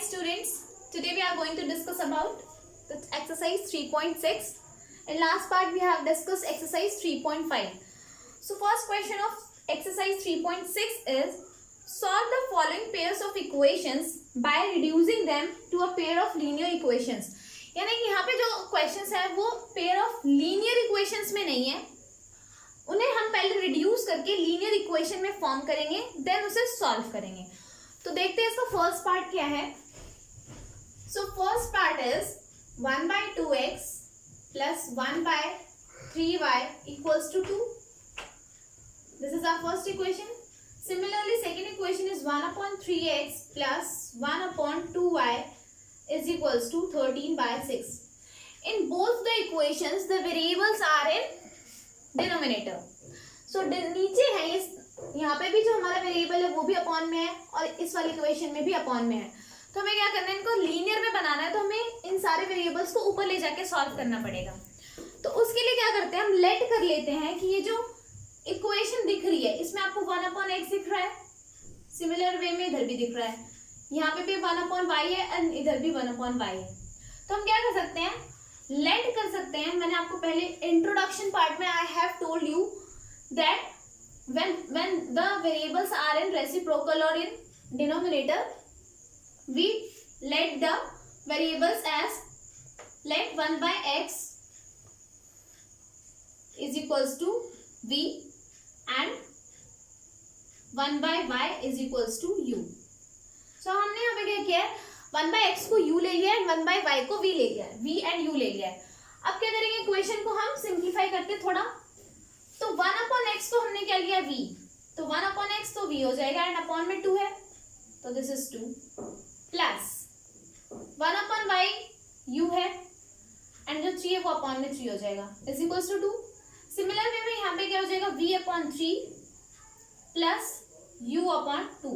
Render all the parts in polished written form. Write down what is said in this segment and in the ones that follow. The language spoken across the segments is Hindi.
students, today we are going to discuss about the exercise 3.6. In last part we have discussed exercise 3.5. So first question of exercise 3.6 is solve the following pairs of equations by reducing them to a pair of linear equations. यानी कि यहाँ पे जो क्वेश्चंस है वो पेयर ऑफ लीनियर इक्वेशंस में नहीं है, उन्हें हम पहले रिड्यूस करके लीनियर इक्वेशन में फॉर्म करेंगे, देन उसे सॉल्व करेंगे. तो देखते हैं इसका फर्स्ट पार्ट क्या है. So first part is 1/2x plus 1/3y equals to 2. This is our first equation. Similarly, second equation is 1/3x plus 1/2y is equals to 13/6. In both the equations, the variables are in denominator. So नीचे है इस यहाँ पे भी जो हमारा वेरिएबल है वो भी अपॉन में है और इस वाली इक्वेशन में भी अपॉन में है. तो हमें क्या करना है, इनको लीनियर में बनाना है. तो हमें इन सारे वेरिएबल्स को ऊपर ले जाके सॉल्व करना पड़ेगा. तो उसके लिए क्या करते हैं, हम लेट कर लेते हैं कि ये जो इक्वेशन दिख रही है इसमें आपको 1/x दिख रहा है, सिमिलर वे में इधर भी दिख रहा है, यहाँ पे भी 1/y है एंड इधर भी 1/y है. तो हम क्या कर सकते हैं, लेट कर सकते हैं. मैंने आपको पहले इंट्रोडक्शन पार्ट में I have told you that when the variables are in reciprocal or in denominator, we let the variables as let 1/x is equals to v and 1/y is equals to u. So हमने यहाँ पे क्या किया है, 1/x को u ले लिया है, 1/y को v ले लिया है, v and u ले लिया है. अब क्या करेंगे, इक्वेशन को हम सिंप्लीफाई करते थोड़ा. तो 1/x को हमने क्या लिया, v. तो 1/x तो v हो जाएगा एंड अपॉन में 2 है, तो this is 2 plus 1/y u है एंड जो 3 है वो अपॉन में 3 हो जाएगा, is equals to 2. Similar way में यहाँ पे क्या हो जाएगा, v/3 plus u/2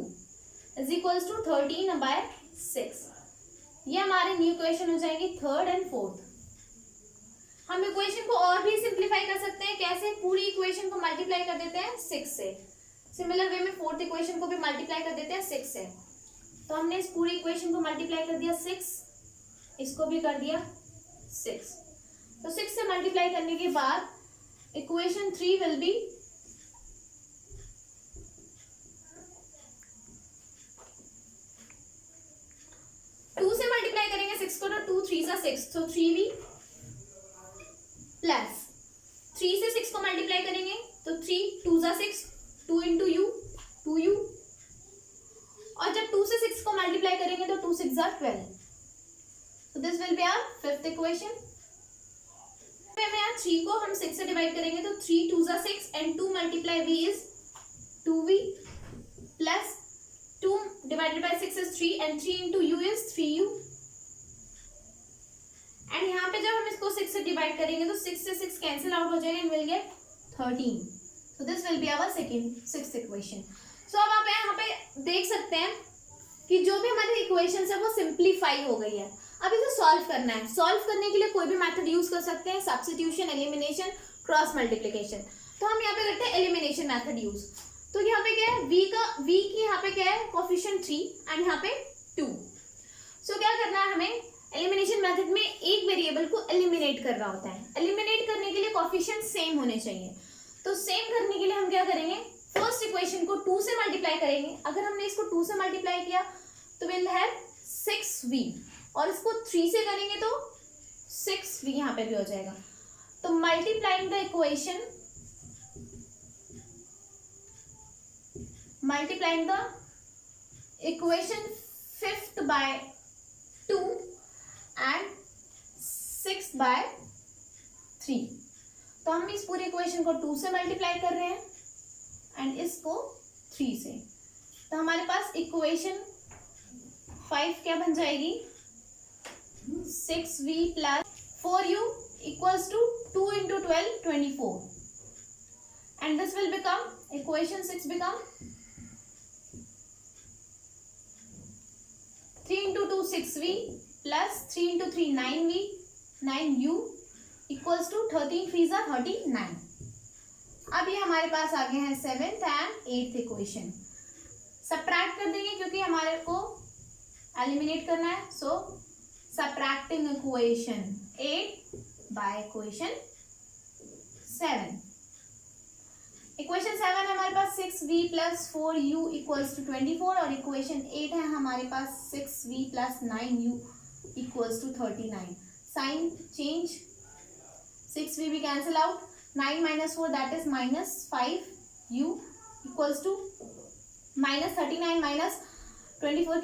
is equals to 13/6. ये हमारी न्यू इक्वेशन हो जाएगी थर्ड एंड फोर्थ. हम इक्वेशन को और भी सिंप्लीफाई कर सकते हैं. कैसे, पूरी इक्वेशन को मल्टीप्लाई कर देते हैं 6 से. सिमिलर वे में फोर्थ इक्वेशन को भी मल्टीप्लाई कर देते हैं 6 से. तो हमने इस पूरी इक्वेशन को मल्टीप्लाई कर दिया 6, इसको भी कर दिया 6. तो 6 से मल्टीप्लाई करने के बाद इक्वेशन 3 विल बी 2 से मल्टीप्लाई करेंगे 6 को, तो 2 3 सा 6, तो 3v प्लस 3 से 6 को मल्टीप्लाई करेंगे तो 3 2 सा 6, 2 इंटू यू 2u, और जब 2 से 6 को मल्टीप्लाई करेंगे तो 2 6 सा 12. तो this will be our fifth equation. में यहाँ 3 को हम 6 से डिवाइड करेंगे तो 3 2 सा 6 and 2 multiply v is 2v plus 2 divided by 6 is 3 and 3 into u is 3u. And यहाँ पे जब हम इसको 6 से डिवाइड करेंगे तो 6 से 6 कैंसिल आउट हो जाएगा and will get 13. So this will be our sixth equation. So अब आप यहाँ पे देख सकते हैं कि जो भी हमारी इक्वेशन है वो सिंप्लीफाई हो गई है. अब इसे सॉल्व करना है. सॉल्व करने के लिए कोई भी मेथड यूज कर सकते हैं, सब्स्टिट्यूशन, एलिमिनेशन, क्रॉस मल्टीप्लिकेशन. तो हम यहाँ पे करते हैं एलिमिनेशन मेथड यूज. तो यहाँ पे क्या है, v की यहाँ पे क्या है, कोफिशिएंट 3 एंड यहाँ पे 2. सो क्या करना है, हमें एलिमिनेशन मेथड में एक वेरिएबल को एलिमिनेट करना होता है. एलिमिनेट करने के लिए कोफिशिएंट सेम होने चाहिए. तो सेम करने के लिए हम क्या करेंगे, फर्स्ट इक्वेशन को 2 से मल्टीप्लाई करेंगे. अगर हमने इसको 2 से मल्टीप्लाई किया तो विल हैव 6v, और इसको 3 से करेंगे तो 6v यहाँ पे भी हो जाएगा. तो multiplying the equation, multiplying the equation 5th by 2 and 6th by 3. तो हम इस पूरी इक्वेशन को 2 से मल्टीप्लाई कर रहे हैं एंड इसको 3 से. तो हमारे पास इक्वेशन 5 क्या बन जाएगी, 6v plus 4u equals to 2 into 12 24. And this will become, equation 6 become 3 into 2 6v plus 3 into 3 9v 9u equals to 13 3 सा 39. अब ये हमारे पास आ गए हैं 7th and 8th equation. Subtract कर देंगे क्योंकि हमारे को एलिमिनेट करना है, so subtracting equation 8 by equation 7। Equation 7 है हमारे पास 6v plus 4u equals to 24 और इक्वेशन 8 है हमारे पास 6v plus 9u equals to 39। Sign change, 6v भी cancel out, 9 minus 4 that is minus 5u equals to minus 39 minus 24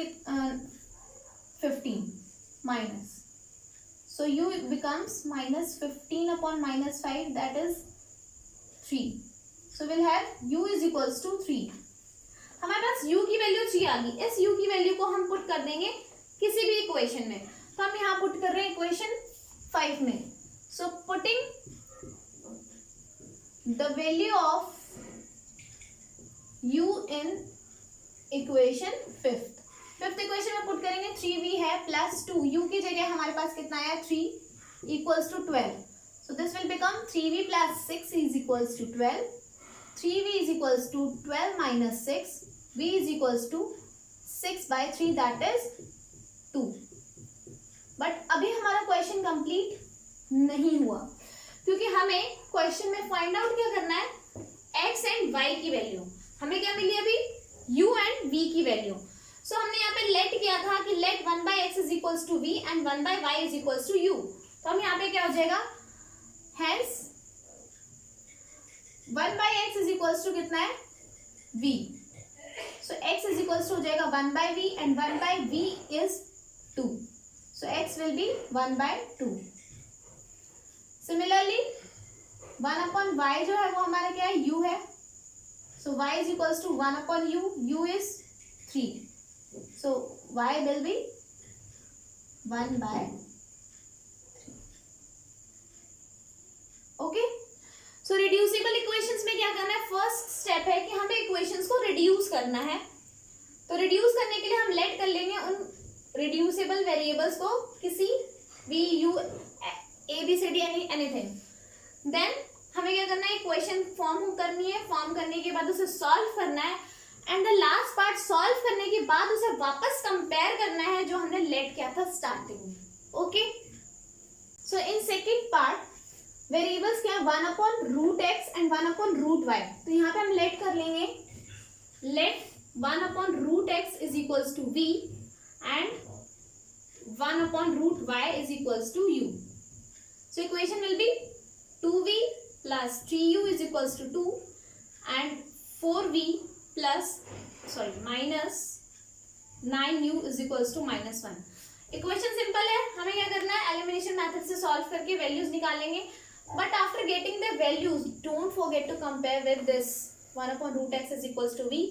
15 minus, so u becomes minus 15 upon minus 5 that is 3, so we'll have u is equals to 3। हमारे पास u की वैल्यू 3 आ गई। इस u की वैल्यू को हम पुट कर देंगे किसी भी इक्वेशन में, तो हम यहाँ पुट कर रहे हैं इक्वेशन 5 में, so putting the value of u in equation fifth equation में पुट करेंगे 3v है प्लस 2, u की जगह हमारे पास कितना आया 3 equals to 12, so this will become 3v plus 6 is equals to 12, 3v is equals to 12 minus 6, v is equals to 6 by 3 that is 2। But अभी हमारा क्वेश्चन कंप्लीट नहीं हुआ, क्योंकि हमें क्वेश्चन में फाइंड आउट क्या करना है, x एंड y की वैल्यू। हमें क्या मिली अभी, u एंड v की वैल्यू। सो हमने यहाँ पे लेट किया था कि let 1 by x is equals to v and 1 by y is equals to u, तो हम यहाँ पे क्या हो जाएगा, hence 1 by x is equals to कितना है v, so x is equals to हो जाएगा 1 by v and 1 by v is 2, so x will be 1 by 2। Similarly 1 upon y जो है वो हमारा क्या है, u है, so y is equals to 1 upon u, u is 3, so y will be 1 by 3। Okay, so reducible equations में क्या करना है, फर्स्ट स्टेप है कि हमें इक्वेशंस को रिड्यूस करना है। तो रिड्यूस करने के लिए हम लेट कर लेंगे उन रिड्यूसिबल वेरिएबल्स को किसी v u a b c d anything. Then हमें क्या करना है, इक्वेशन फॉर्म करनी है, फॉर्म करने के बाद उसे सॉल्व करना है, and the last part solve करने के बाद उसे वापस कंपेयर करना है जो हमने लेट किया था स्टार्टिंग में। Okay, so in second part variables क्या है, 1 upon root x and 1 upon root y. तो यहाँ पे हम लेट कर लेंगे, let 1 upon root x is equals to v and 1 upon root y is equals to u. So equation will be 2v plus 3u is equals to 2 and 4v plus minus 9u is equals to minus 1. Equation simple है, हमें क्या करना है, एलिमिनेशन मेथड से सॉल्व करके वैल्यूज निकालेंगे, but after getting the values don't forget to compare with this 1 upon root x is equals to v।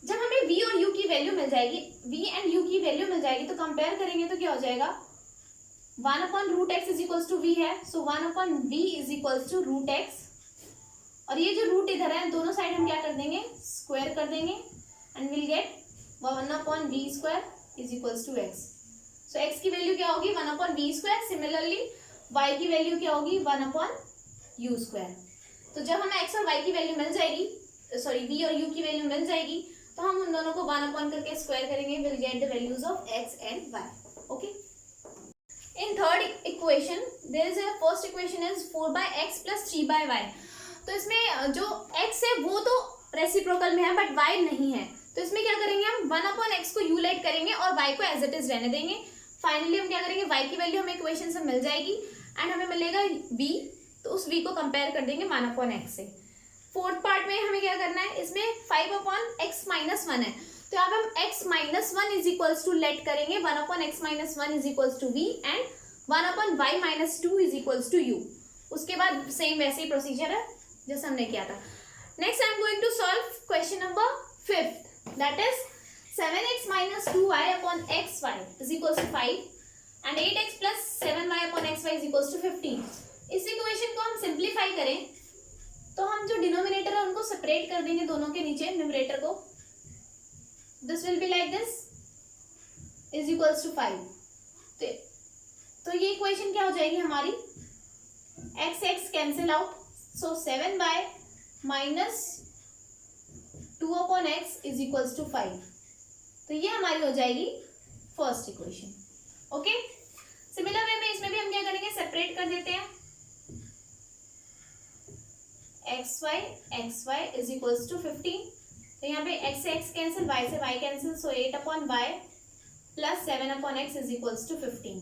जब हमें v और u की वैल्यू मिल जाएगी, v एंड u की वैल्यू मिल जाएगी, तो कंपेयर करेंगे तो क्या हो जाएगा, 1 upon root x is equals to v है, so 1 upon v is equals to root x, और ये जो रूट इधर है दोनों साइड हम क्या कर देंगे, स्क्वायर कर देंगे, and will get 1 upon v square is equals to x। So x की वैल्यू क्या होगी, 1 upon v square. Similarly y की वैल्यू क्या होगी, 1 अपॉन u स्क्वायर। तो जब हमें x और y की वैल्यू मिल जाएगी, v और u की वैल्यू मिल जाएगी, तो हम उन दोनों को 1 अपॉन करके स्क्वायर करेंगे, will get the values of x and y। Okay, in third equation there is a first equation is 4 by x plus 3 by y. तो इसमें जो x है वो तो रेसिप्रोकल में है बट y नहीं है, तो इसमें क्या करेंगे, हम 1 अपॉन x को u लेट करेंगे और y को एज इट इज रहने देंगे। फाइनली हम क्या करेंगे, y की वैल्यू हमें इक्वेशन से मिल जाएगी एंड हमें मिलेगा v, तो उस v को कंपेयर कर देंगे 1 अपॉन x से। फोर्थ पार्ट में हमें क्या करना है, इसमें 5 अपॉन एक्स माइनस 1 है, तो यहाँ पे हम x minus 1 is equals to let करेंगे, 1 upon x minus 1 is equals to v and 1 upon y minus 2 is equals to u। उसके बाद सेम वैसे ही प्रोसीजर है जैसे हमने किया था। Next I am going to solve question number 5, that is 7x minus 2y upon xy is equals to 5 and 8x plus 7y upon xy is equals to 15। इस इक्वेशन को हम सिंप्लीफाई करें तो हम जो डिनोमिनेटर है उनको सेपरेट कर देंगे दोनों के नीचे, न्यूमरेटर को, this will be like this is equals to 5। तो ये इक्वेशन क्या हो जाएगी हमारी, x x cancel out, so 7y minus 2 upon x is equals to 5, तो ये हमारी हो जाएगी first equation. Okay, similar way में इसमें भी हम क्या करेंगे, सेपरेट कर देते हैं. xy is equals to 15. तो यहाँ पे x से x कैंसिल, y से y cancel, so 8/y plus 7/x is equals to 15.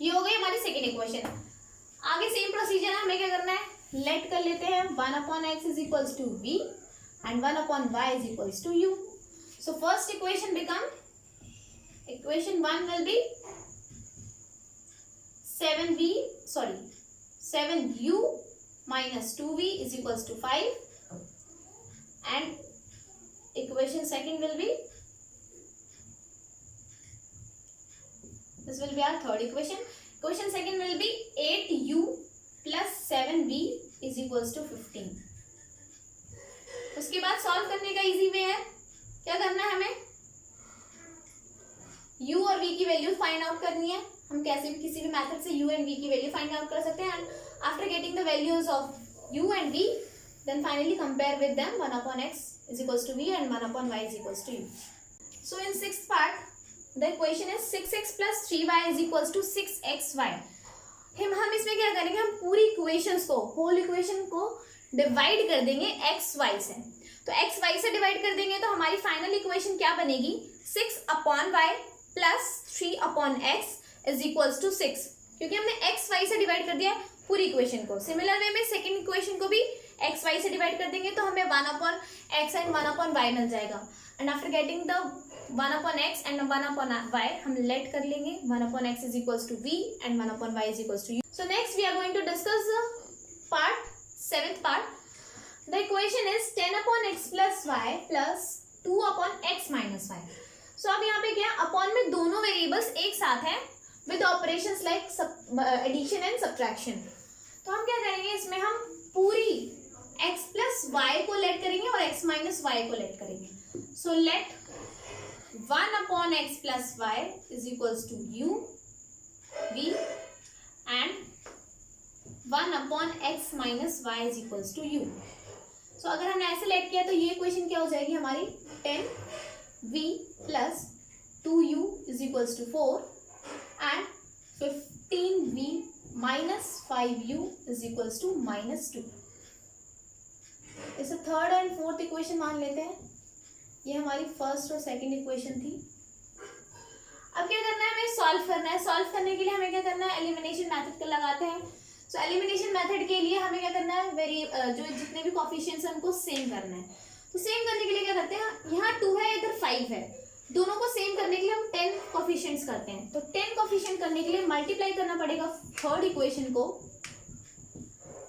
ये हो गई हमारी सेकेंड इक्वेशन. आगे सेम प्रोसीजर है, हमें क्या करना है, लेट कर लेते हैं 1/x is equals to v and 1/y is equals to u. So first equation become, equation 1 will be 7u minus 2v is equals to 5, and equation second will be, this will be our third equation. Equation second will be 8u plus 7v is equals to 15. उसके बाद सॉल्व करने का इजी वे है, क्या करना है, हमें u और v की वैल्यू फाइंड आउट करनी है. हम कैसे भी किसी भी मेथड से u एंड v की वैल्यू फाइंड आउट कर सकते हैं. And after getting the values of u and v, then finally compare with them. 1/x is equals to v and 1/y is equals to u. So in sixth part, the equation is 6x plus 3y is equals to 6xy. हम इसमें क्या करेंगे, हम पूरी इक्वेशंस को, होल इक्वेशन को डिवाइड कर देंगे xy से. तो xy से डिवाइड कर देंगे तो हमारी फाइनल इक्वेशन क्या बनेगी, 6/y plus 3/x is equals to 6, क्योंकि हमने xy से डिवाइड कर दिया है पूरी इक्वेशन को. सिमिलर वे में सेकंड इक्वेशन को भी xy से डिवाइड कर देंगे तो हमें 1/x एंड 1/y मिल जाएगा. And after getting the 1/x and 1/y हम लेट कर लेंगे 1/x is equals to v and 1/y is equals to u. So next we are going to discuss the part, seventh part. The equation is 10/x plus y plus 2/x minus y. So अब यहाँ पे क्या, अपॉन में दोनों वेरिएबल्स एक साथ हैं with operations like addition and subtraction. तो हम क्या करेंगे, इसमें हम पूरी x plus y को लेट करेंगे और x minus y को लेट करेंगे. So let 1/x plus y is equals to u v and 1/x minus y is equals to u. So अगर हमने ऐसे लेट किया तो ये इक्वेशन क्या हो जाएगी हमारी, 10v plus 2u is equals to 4 and 15v minus 5u is equals to -2. इसे थर्ड एंड फोर्थ इक्वेशन मान लेते हैं. ये हमारी फर्स्ट और सेकंड इक्वेशन थी. अब क्या करना है, हमें सॉल्व करना है. सॉल्व करने के लिए हमें क्या करना है, एलिमिनेशन मेथड को लगाते हैं. सो एलिमिनेशन मेथड के लिए हमें क्या करना है, जो जितने भी कोफिशिएंट्स हैं उनको सेम करना है. तो सेम करने के लिए क्या करते हैं, यहाँ 2 है इधर 5 है, दोनों को सेम करने के लिए हम 10 कोफिशिएंट्स करते हैं. तो 10 कोफिशिएंट करने के लिए मल्टीप्लाई करना पड़ेगा थर्ड इक्वेशन को,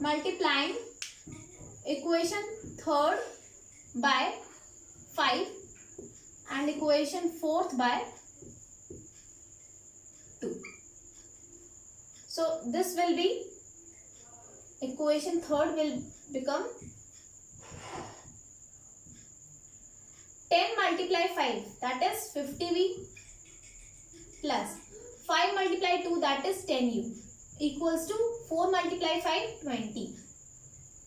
multiplying equation third by 5 and equation fourth by 2. So this will be, equation third will become 10 multiply 5 that is 50v plus 5 multiply 2 that is 10u equals to 4 multiply 5 20.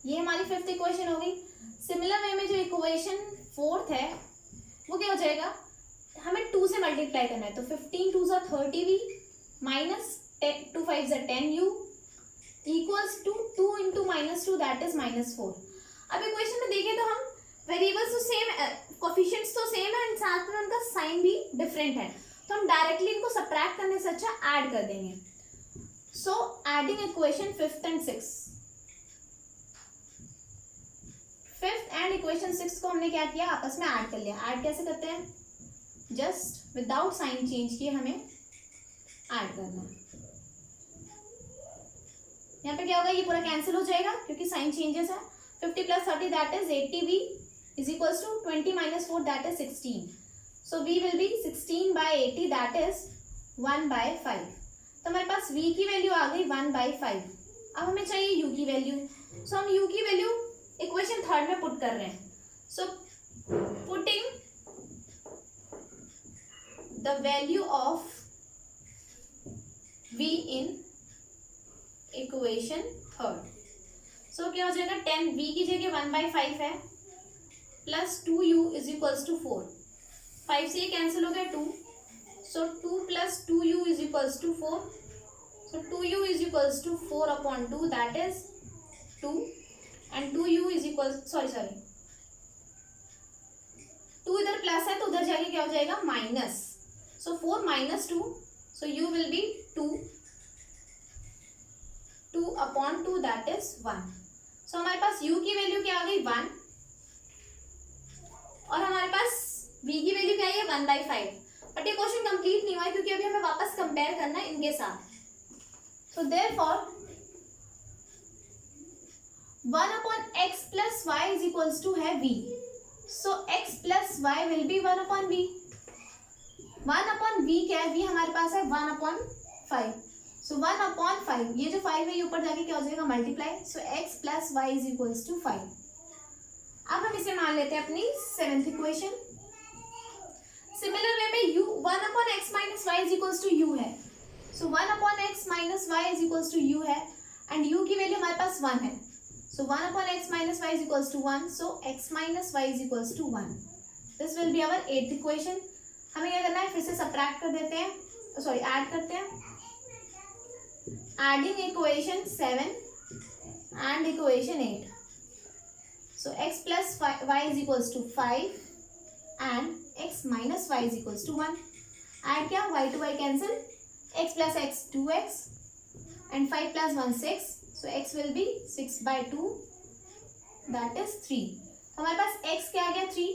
ये हमारी फिफ्थ इक्वेशन हो गई. सिमिलर वे में जो इक्वेशन फोर्थ है वो क्या हो जाएगा, हमें 2 से मल्टीप्लाई करना है. तो 15 2 सा 30v माइनस 2 5 सा 10u equals to 2 into -2 that is -4. अब इक्वेशन में देखें तो हम वेरिएबल्स तो सेम, कोफिशिएंट्स तो सेम है एंड साथ में उनका साइन भी डिफरेंट है. तो हम डायरेक्टली इनको सबट्रैक्ट करने से अच्छा ऐड कर देंगे. So adding equation fifth and six, fifth and equation 6 को हमने क्या किया, आपस में ऐड कर लिया. ऐड कैसे करते हैं, जस्ट विदाउट साइन चेंज किए हमें ऐड करना है. यहाँ पे क्या होगा, ये पूरा कैंसिल हो जाएगा क्योंकि साइन चेंजेस है. 50 plus 30 that is 80v is equals to 20 minus 4 that is 16. So v will be 16 by 80 that is 1 by 5. तो हमारे पास v की वैल्यू आ गई 1 by 5. अब हमें चाहिए u की वैल्यू. सो हम u की वैल्यू इक्वेशन थर्ड में पुट कर रहे हैं. So putting the value of v in equation third. So क्या हो जाएगा, 10v की जगह 1 by 5 है plus 2u is equals to 4. 5 से ये कैंसिल हो गया 2, So 2 plus 2u is equals to 4. So 2u is equals to 4 upon 2, that is 2, and 2u is equals, sorry 2 इधर प्लस है तो उधर जाके क्या हो जाएगा minus. So 4 minus 2, so u will be 2 upon 2, that is 1. So हमारे पास u की वैल्यू क्या आ गई 1, और हमारे पास v की वैल्यू क्या है 1/5. बट ये क्वेश्चन कंप्लीट नहीं हुआ है क्योंकि अभी हमें वापस कंपेयर करना है इनके साथ. So therefore 1 upon x plus y is equals to है v. So x plus y will be 1 upon v. 1 upon v क्या है, v हमारे पास है 1 upon 5. So 1 upon 5, ये जो 5 है ये ऊपर जाके क्या हो जाएगा multiply. So x plus y is equals to 5. अब हम इसे मान लेते हैं अपनी 7th इक्वेशन. सिमिलर वे में u 1 upon x minus y is equals to u है. So 1 upon x minus y is equals to u है, एंड u की वैल्यू हमारे पास 1 है. So 1 upon x minus y is equals to 1. So x minus y is equals to 1. This will be our 8th equation. हमें क्या करना है, फिर से subtract कर देते हैं, सॉरी ऐड करते हैं. Adding equation 7 and equation 8. So x plus y is equals to 5 and x minus y is equals to 1. Add क्या, y to y cancel. X plus x 2x and 5 plus 1 6. So x will be 6/2, that is 3. हमारे पास x क्या आ गया 3.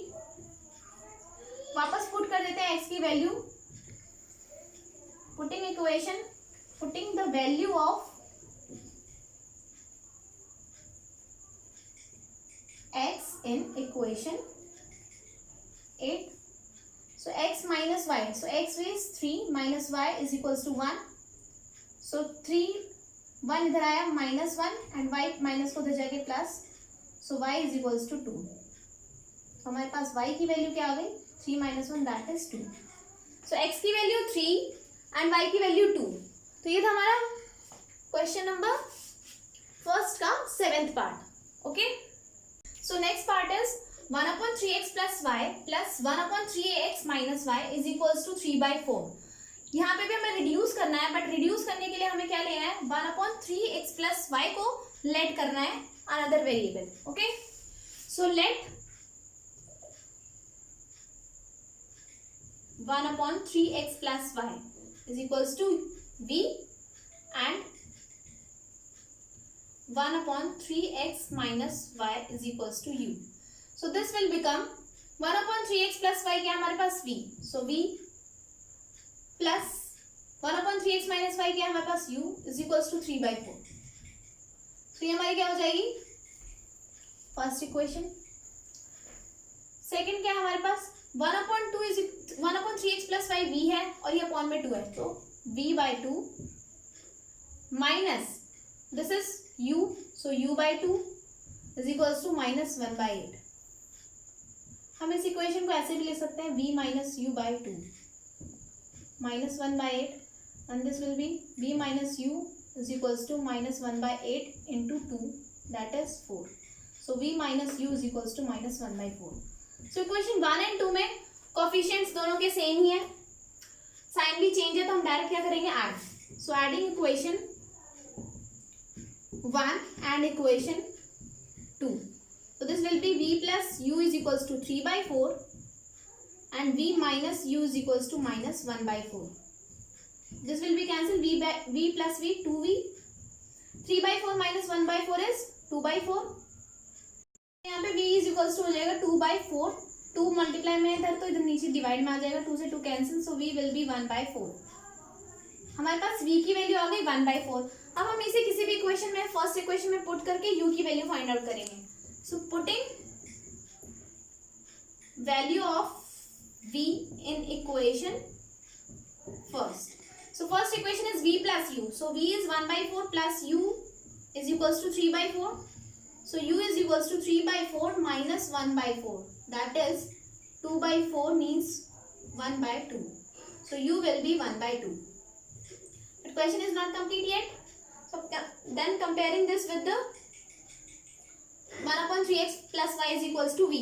वापस पुट कर देते हैं x की value. Putting equation, putting the value of x in equation 8. So x minus y. So x is 3 minus y is equals to 1. So 3 1 इधर आया -1 एंड y माइनस को उधर जाके plus. So y is equals to 2. तो हमारे पास y की वैल्यू क्या आ गई 3 minus 1, that is 2. So x की वैल्यू 3 एंड y की वैल्यू 2. तो ये था हमारा क्वेश्चन नंबर फर्स्ट का 7th part. Okay, so next part is 1 upon 3x plus y plus 1 upon 3x minus y is equals to 3/4. यहाँ पे भी हमें रिड्यूस करना है, बट रिड्यूस करने के लिए हमें क्या लेना है 1 upon 3x plus y को लेट करना है another variable. Okay, so let 1 upon 3x plus y is equals to v and 1 upon 3x minus y is equals to u. So this will become 1 upon 3x plus y क्या हमारे पास v. So v plus 1 upon 3x minus y क्या हमारे पास u is equals to 3/4. तो ये हमारी क्या हो जाएगी फर्स्ट इक्वेशन. सेकंड क्या है हमारे पास 1 upon 3x plus y v है और ये अपॉन में 2 है, तो v/2 minus this is u, so u/2 is equals to -1/8. हम इस इक्वेशन को ऐसे भी लिख सकते हैं v minus u/2 -1/8, and this will be v minus u is equals to -1/8 into 2, that is 4. So v minus u is equals to -1/4. So equation 1 and 2 में कोफिशिएंट्स दोनों के सेम ही है, साइन भी चेंज है, तो हम डायरेक्ट क्या करेंगे add. So adding equation 1 and equation 2. So this will be v plus u is equals to 3/4 and v minus u is equals to -1/4. This will be cancelled. v plus v 2v. 3/4 minus 1/4 is 2/4. यहाँ पे v is equals to हो जाएगा 2/4. 2 मल्टीप्लाई में इधर तो इधर नीचे डिवाइड में आ जाएगा, 2 से 2 cancel, so v will be 1/4. हमारे पास v की वैल्यू आ गई 1/4. अब हम इसे किसी भी इक्वेशन में फर्स्ट इक्वेशन में पुट करके u की वैल्यू फाइंड आउट करेंगे. So putting value of v in equation first. So first equation is v plus u. So v is 1/4 plus u is equals to 3/4. So u is equals to 3/4 minus 1/4. That is 2/4 means 1/2. So u will be 1/2. But question is not complete yet. So then comparing this with the 1 upon 3x plus y is equals to v.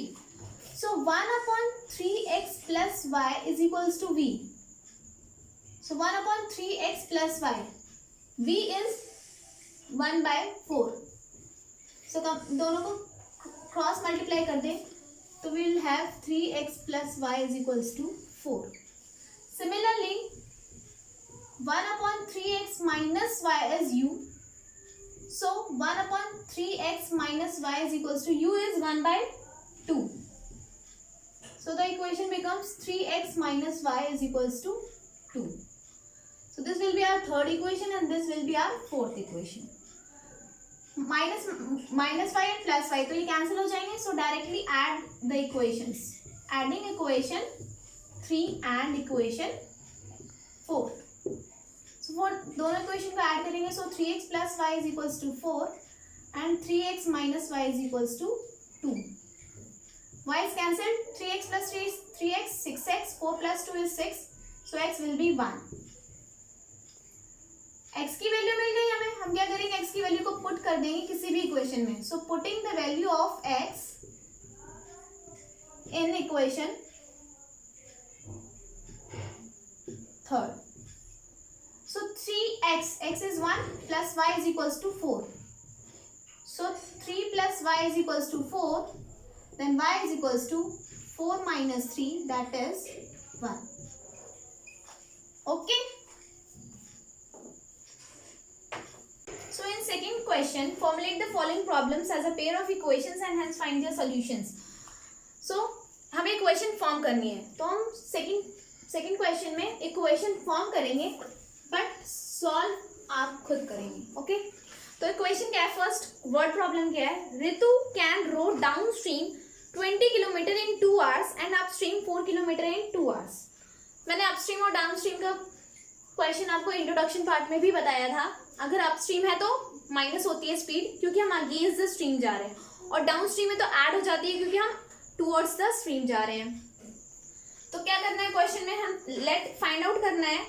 So 1 upon 3x plus y is equals to v. 1/3x plus y. v is 1/4. So दोनों को क्रॉस मल्टीप्लाई कर दें तो we will have 3x plus y is equals to 4. Similarly, 1/3x minus y is u. So 1/3x minus y is equals to u is 1/2. So the equation becomes 3x minus y is equals to 2. So this will be our third equation and this will be our fourth equation. minus y and plus y तो ये कैंसिल हो जाएंगे. So directly add the equations. Adding equation 3 and equation 4. So for दोनों equation को add करेंगे. So 3x plus y is equals to 4 and 3x minus y is equals to 2. Y is cancelled. 3x plus 3 is 3x. 6x. 4 plus 2 is 6. So x will be 1. x की वैल्यू मिल गई हमें. हम क्या करेंगे, x की वैल्यू को पुट कर देंगे किसी भी इक्वेशन में. सो putting the value of x in equation third. So 3x, x is 1 plus y is equals to 4. So 3 plus y is equals to 4. Then y is equals to 4 minus 3, that is 1. Okay. So in second question, formulate the following problems as a pair of equations and hence find their solutions. So हमें इक्वेशन फॉर्म करनी है तो हम सेकंड क्वेश्चन में इक्वेशन फॉर्म करेंगे बट सॉल्व आप खुद करेंगे. ओके तो इक्वेशन क्या है, फर्स्ट वर्ड प्रॉब्लम क्या है. Ritu can row downstream 20 kilometre in 2 hours and upstream 4 kilometre in 2 hours. मैंने अपस्ट्रीम और डाउन स्ट्रीम का क्वेश्चन आपको इंट्रोडक्शन पार्ट में भी बताया था. अगर अपस्ट्रीम है तो माइनस होती है स्पीड क्योंकि हम अगेंस्ट द स्ट्रीम जा रहे हैं, और डाउन स्ट्रीम में तो ऐड हो जाती है क्योंकि हम टुवर्ड्स द स्ट्रीम जा रहे हैं. तो क्या करना है क्वेश्चन में, हम लेट फाइंड आउट करना है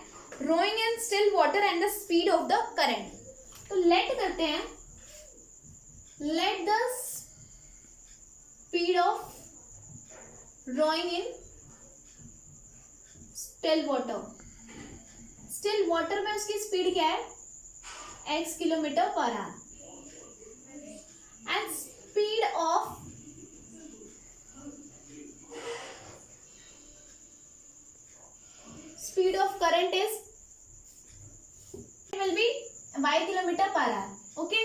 rowing in still water and the speed of the current. तो लेट करते हैं, let the speed of rowing in still water. Still water में उसकी स्पीड क्या है, x kilometre per hour. And speed of current is will be y kilometre per hour. Okay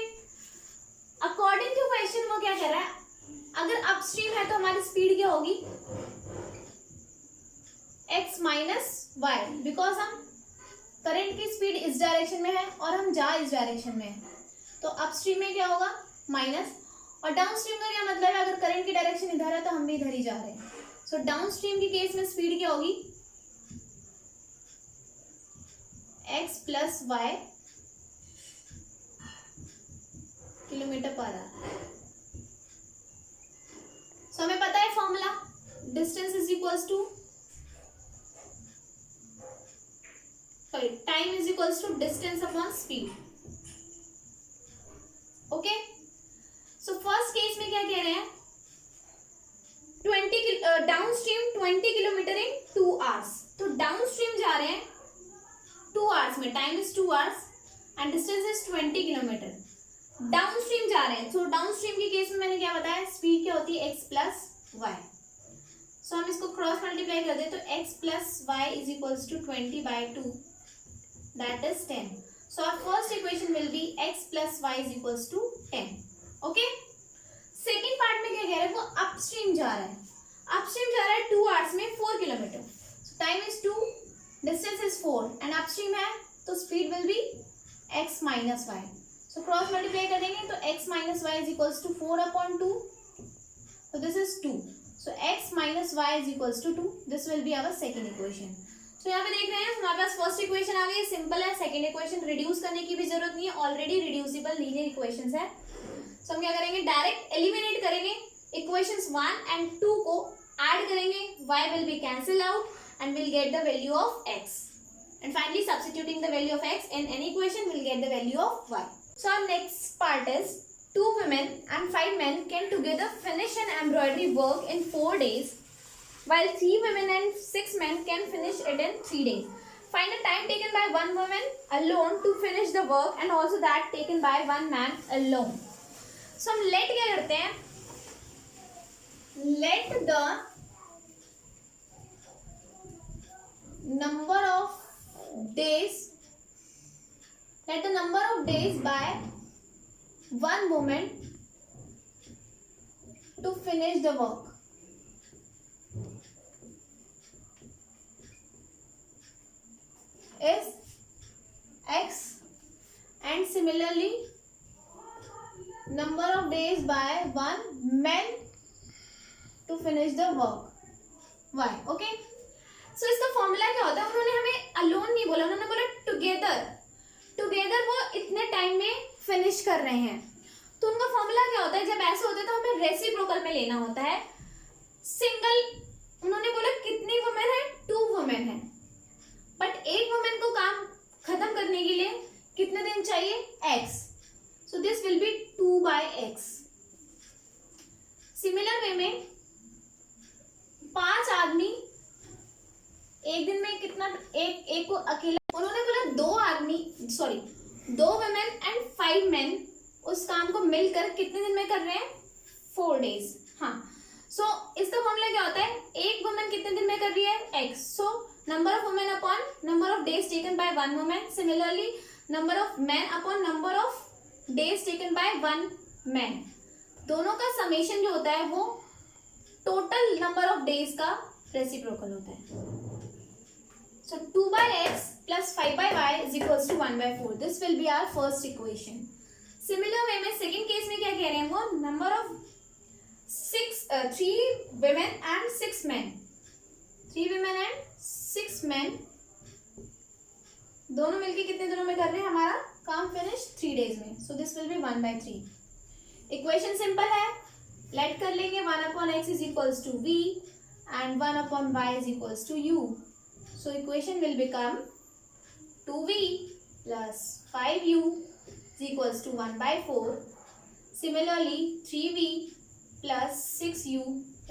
according to question वो क्या कह रहा है, अगर अपस्ट्रीम है तो हमारी स्पीड क्या होगी, x माइनस वाई, बिकॉज हम करंट की स्पीड इस डायरेक्शन में है और हम जा इस डायरेक्शन में है. तो अपस्ट्रीम में क्या होगा माइनस, और डाउनस्ट्रीम का क्या मतलब है, अगर करंट की डायरेक्शन इधर है तो हम भी इधर ही जा रहे हैं. सो डाउनस्ट्रीम के केस में स्पीड क्या होगी, x plus y kilometre per hour. So हमें पता है formula, distance is equals to time is equals to distance upon speed. Okay so first case में क्या कह रहे हैं, 20 डाउनस्ट्रीम 20 किलोमीटर इन 2 आवर्स. तो डाउनस्ट्रीम जा रहे हैं 2 आवर्स में, time is 2 hours and distance is 20 kilometre. Downstream जा रहे हैं, तो डाउनस्ट्रीम के केस में मैंने क्या बताया, स्पीड क्या होती है x प्लस वाई. सो हम इसको क्रॉस मल्टीप्लाई कर दे तो x plus y is equals to 20/2, that is 10. So our first equation will be x plus y is equals to 10. Okay. Second part में क्या कह रहा है, वो अपस्ट्रीम जा रहा है. अपस्ट्रीम जा रहा है 2 आवर्स में 4 kilometre. So time is 2, distance is 4 and upstream है तो speed will be x minus y. So cross multiply कर देंगे तो x minus y is equals to 4/2. So this is 2. So x minus y is equals to 2. This will be our second equation. तो यहाँ पे देख रहे हैं हमारे पास फर्स्ट इक्वेशन आ गई, सिंपल है. सेकंड इक्वेशन रिड्यूस करने की भी जरूरत नहीं है, ऑलरेडी रिड्यूसिबल लीनियर इक्वेशंस है. सो हम क्या करेंगे, डायरेक्ट एलिमिनेट करेंगे इक्वेशंस 1 and 2 को ऐड करेंगे, y will B cancel out and will get the value of x, and finally substituting the value of x in any equation will get the value of y. So our next part is 2 women and 5 men can together finish an embroidery work in 4 days while 3 women and 6 men can finish it in 3 days. Find the time taken by one woman alone to finish the work and also that taken by one man alone. So हम let क्या करते हैं, let the number of days by one woman to finish the work is X, and similarly number of days by one man to finish the work Y. Okay, so इसका फॉर्मूला क्या होता है, उन्होंने हमें अलोन नहीं बोला, उन्होंने बोला टुगेदर वो इतने टाइम में फिनिश कर रहे हैं। तो उनका फॉर्मूला क्या होता है, जब ऐसे होता है तो हमें रेसिप्रोकल में लेना होता है। सिंगल उन्होंने बोला कितनी वुमेन है, 2 वुमेन है, बट एक वुमेन को काम खत्म करने के लिए कितने दिन चाहिए, x, so this will B 2/x। Similar way में 5 आदमी एक दिन में कितना, एक को अकेला, उन्होंने बोला 2 वुमेन एंड 5 मेन उस काम को मिलकर कितने दिन में कर रहे हैं, 4 डेज। हाँ, सो इसका फॉर्मूला क्या होता है, एक वुमेन कितने दिन में कर रही है, x, so number of women upon number of days taken by one woman, similarly number of men upon number of days taken by one man, दोनों का समेशन जो होता है वो टोटल नंबर ऑफ डेज का रेसिप्रोकल होता है। So 2/x plus 5/y is equals to 1/4. This will be our first equation. Similar way में सेकेंड केस में क्या कह रहे हैं वो, number of 3 women and 6 men, 3 women and 6 men दोनों मिलके कितने दिनों में कर रहे हैं हमारा काम फिनिश, 3 डेज में। So this will be 1/3। Equation simple है, लेट कर लेंगे 1/x is equals to v and 1/y is equals to u. So equation will become 2v plus 5u is equals to 1/4. Similarly 3v plus 6u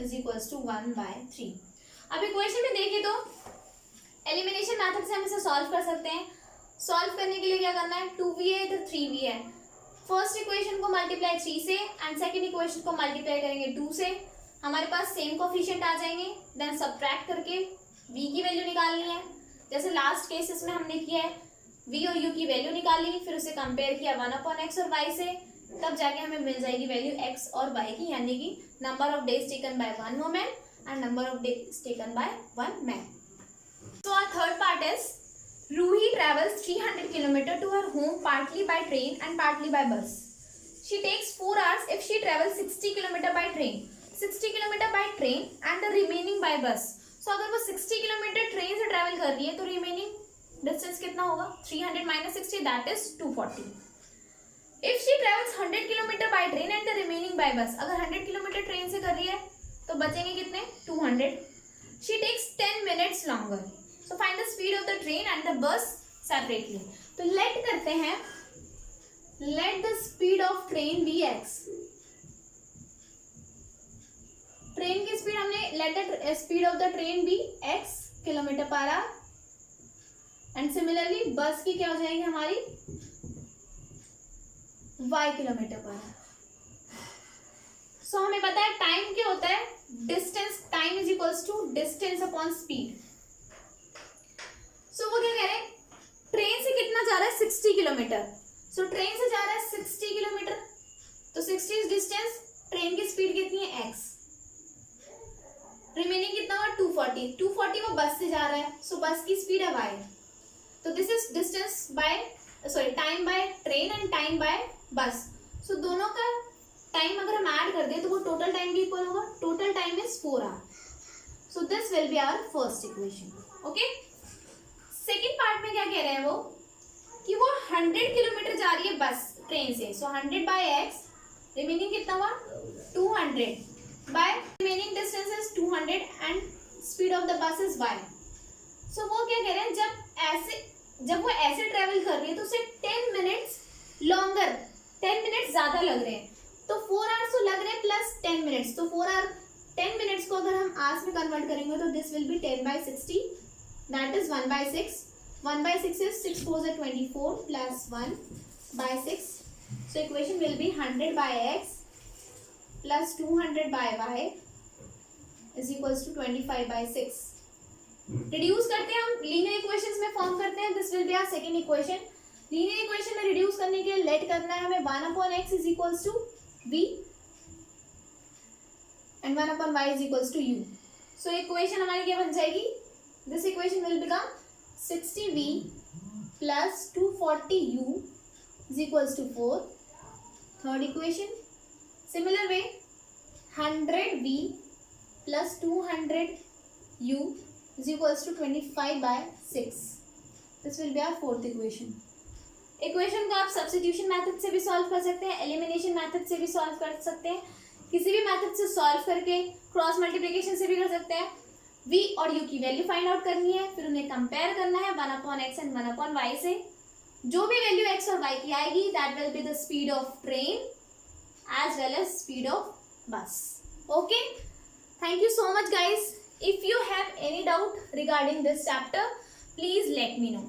is equals to 1/3. अब इक्वेशन में देखिए तो एलिमिनेशन मेथड से हम इसे सॉल्व कर सकते हैं। सॉल्व करने के लिए क्या करना है, 2v है इधर 3v है, फर्स्ट इक्वेशन को मल्टीप्लाई 3 से एंड सेकंड इक्वेशन को मल्टीप्लाई करेंगे 2 से, हमारे पास सेम कोफिशिएंट आ जाएंगे, देन सब्ट्रैक्ट करके v की वैल्यू निकालनी है, जैसे लास्ट केसेस में हमने किया है, v और u की वैल्यू निकाली, फिर उसे कंपेयर किया 1/x और y से, तब जाके हमें मिल जाएगी वैल्यू x और y की, यानी कि number of days taken by one women and number of days taken by one man. So our third part is Ruhi travels 300 km to her home partly by train and partly by bus. She takes 4 hours if she travels 60 km by train, 60 km by train and the remaining by bus. So अगर वो 60 km ट्रेन से ट्रैवल कर रही है तो रिमेनिंग डिस्टेंस कितना होगा, 300 minus 60 that is 240. If she travels 100 km by train and the remaining by bus, अगर 100 km ट्रेन से कर रही है तो बचेंगे कितने, 200. She takes 10 minutes longer. So find the speed of the train and the bus separately. तो let करते हैं, let the speed of train be x. Train की स्पीड हमने let the speed of the train be x km/h and similarly बस की क्या हो जाएगी हमारी y km/h. So हमें पता है टाइम क्या होता है, distance, time is equals to distance upon speed. So वो क्या कह रहे हैं, ट्रेन से कितना जा रहा है, 60 किलोमीटर, सो ट्रेन से जा रहा है 60 किलोमीटर, तो 60 इज डिस्टेंस, ट्रेन की स्पीड कितनी है x, रिमेनिंग कितना हुआ 240 वो बस से जा रहा है, सो बस की स्पीड है y, तो this is distance by time by train and time by bus. So दोनों का टाइम अगर हम ऐड कर दें तो वो टोटल टाइम भी इक्वल होगा, total time is 4 hour. So this will be our first equation. Okay, second part में क्या कह रहे हैं वो, कि वो 100 किलोमीटर जा रही है बस ट्रेन से, सो 100/x, रिमेनिंग कितना हुआ 200 by remaining distance is 200 and speed of the bus is y. So वो क्या कह रहे हैं, जब वो ऐसे ट्रेवल कर रही है तो उसे 10 मिनट्स लॉन्गर, 10 मिनट्स ज्यादा लग रहे हैं, तो 4 आवर्स तो लग रहे हैं प्लस 10 मिनट्स, तो 10 मिनट्स को अगर हम आवर्स में कन्वर्ट करेंगे तो this will B 10/60, that is 1/6. 1 by 6 is 6 4s are 24 plus 1 by 6. So equation will be 100 by x plus 200 by y is equals to 25 by 6. Reduce करते हैं हम लीनियर इक्वेशंस में फॉर्म करते हैं. This will be our second equation. Linear equation में रिड्यूस करने के लिए लेट करना है हमें 1/x is equals to v and 1/y is equals to u. So equation हमारी क्या बन जाएगी? This equation will become 60v plus 240u is equals to 4. Third equation. Similar way, 100v plus 200u is equals to 25 by 6. This will be our fourth equation. Equation को आप सब्स्टिट्यूशन मेथड से भी सॉल्व कर सकते हैं, एलिमिनेशन मेथड से भी सॉल्व कर सकते हैं, किसी भी मेथड से सॉल्व करके क्रॉस मल्टीप्लिकेशन से भी कर सकते हैं. v और u की वैल्यू फाइंड आउट करनी है, फिर उन्हें कंपेयर करना है 1/x एंड 1/y से. जो भी वैल्यू x और y की आएगी that will be the speed of train as well as speed of bus. Okay, thank you so much guys. If you have any doubt regarding this chapter please let me no.